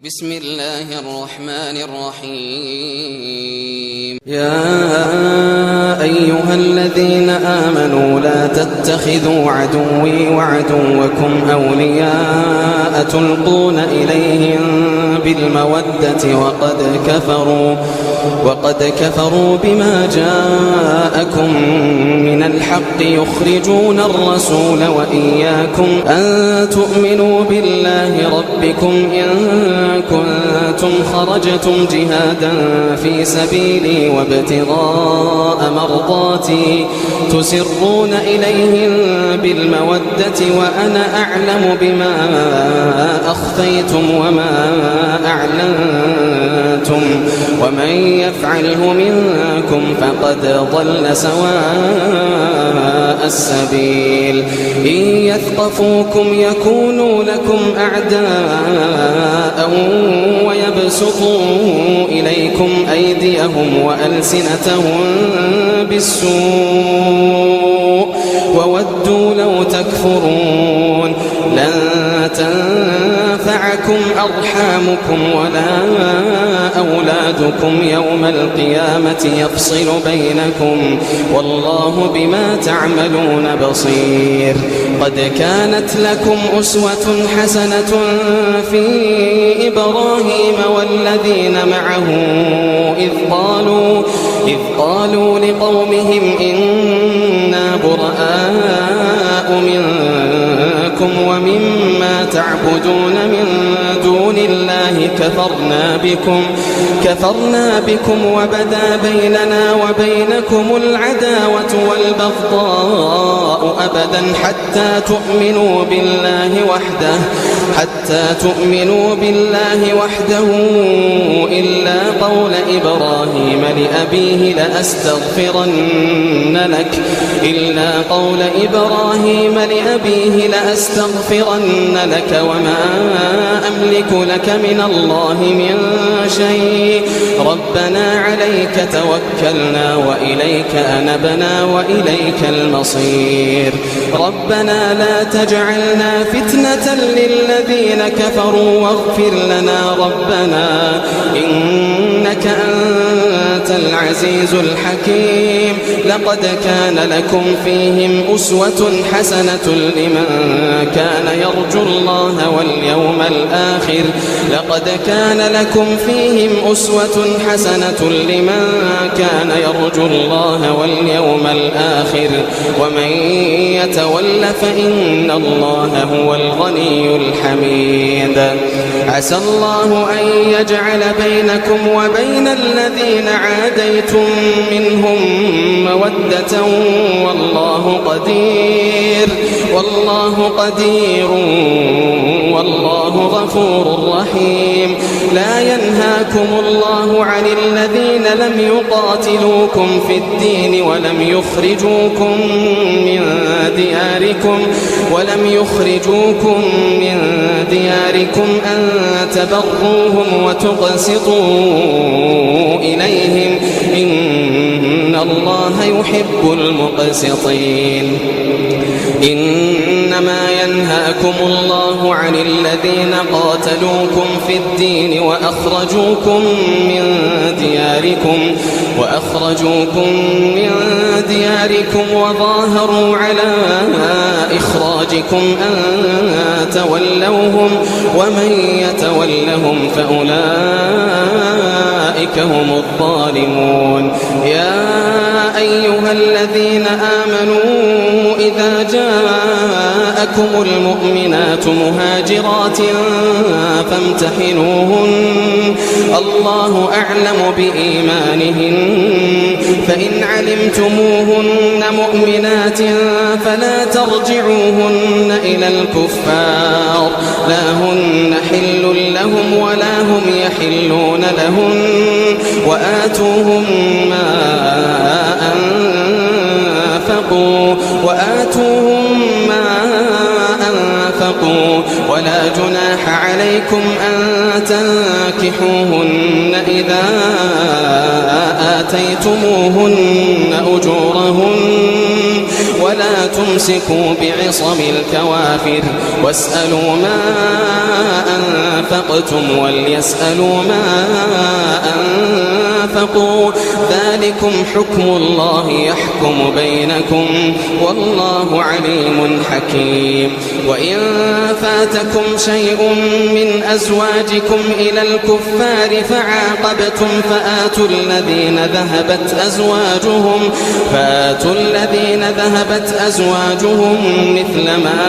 بسم الله الرحمن الرحيم يا أيها الذين آمنوا لا تتخذوا عدوي وعدوكم أولياء تلقون إليهم بالمودة وقد كفروا بما جاءكم من الحق يخرجون الرسول وإياكم أن تؤمنوا بالله ربكم إن كنتم خرجتم جهادا في سبيلي وابتغاء مرضاتي تسرون إليهم بالمودة وأنا أعلم بما أخفيتم وما أعلنتم ومن يفعله منكم فقد ضل سواء السبيل إن يثقفوكم يكونوا لكم أعداء ويبسطوا إليكم أيديهم وألسنتهم بالسوء وودوا لو تكفرون لن تنفعكم أرحامكم ولا أولادكم يوم القيامة يفصل بينكم والله بما تعملون بصير قد كانت لكم أسوة حسنة في إبراهيم والذين معه إذ قالوا لقومهم إنا براء منكم ومما تعبدون من دون الله كفرنا بكم وبدا بيننا وبينكم العداوة والبغضاء أبدا حتى تؤمنوا بالله وحده إلا قول إبراهيم لأبيه لأستغفرن لك وما أملك لك من الله من شيء ربنا عليك توكلنا وإليك أنبنا وإليك المصير ربنا لا تجعلنا فتنة للذين كفروا واغفر لنا ربنا إنك أنت العزيز الحكيم لقد كان لكم فيهم أسوة حسنة لمن كان يرجو الله واليوم الآخر ومن يتول فإن الله هو الغني الحميد عسى الله أن يجعل بينكم وبين الذين عاديتم منهم مودة والله قدير والله غفور رحيم لا ينهاكم الله عن الذين لم يقاتلوكم في الدين ولم يخرجوكم من دياركم أن تبروهم وتقسطوا إليهم إن الله يحب المقسطين إنما ينهاكم الله عن الذين قاتلوكم في الدين وأخرجوكم من دياركم وظاهروا على إخراجكم أن تولوهم ومن يتولهم فأولئك هم الظالمون يا أيها الذين آمنوا إذا جاءكم المؤمنات مهاجرات فامتحنوهن الله أعلم بإيمانهن فإن علمتموهن مؤمنات فلا ترجعوهن إلى الكفار لا هن حل لهم ولا هم يحلون لهن وآتوهم ما أنفقوا ولا جناح عليكم أن تنكحوهن إذا آتيتموهن أجورهن ولا تمسكوا بعصم الكوافر واسألوا ما أنفقتم وليسألوا ما أنفقوا ذلكم حكم الله يحكم بينكم والله عليم حكيم. وإن فاتكم شيء من أزواجكم إلى الكفار فعاقبتم فآتوا الذين ذهبت أزواجهم مثل ما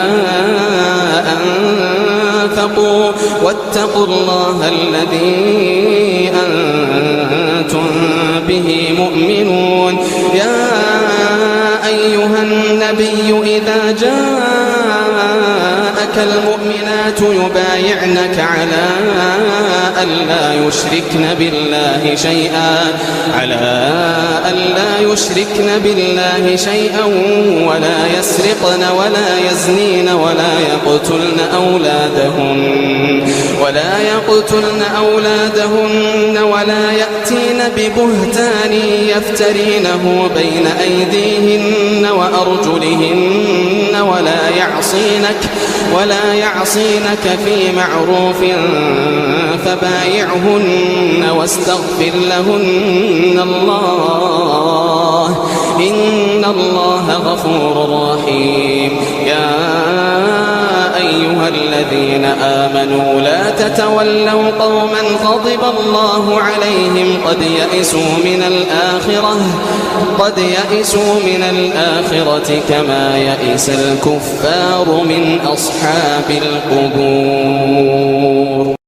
أنفقوا واتقوا الله الذي أنتم به مؤمنون. يا أيها النبي إذا جاءك المؤمنات يبايعنك على ألا يشركن بالله شيئا ولا يسرقن ولا يزنين ولا يقتلن أولادهن ولا يأتين ببهتان يفترينه بين أيديهن وأرجلهن ولا يعصينك في معروف فبايعهن واستغفر لهن الله إن الله غفور رحيم. يا أيها الذين آمنوا لا تتولوا قوما غضب الله عليهم قد يئسوا من الآخرة كما يئس الكفار من أصحاب القبور.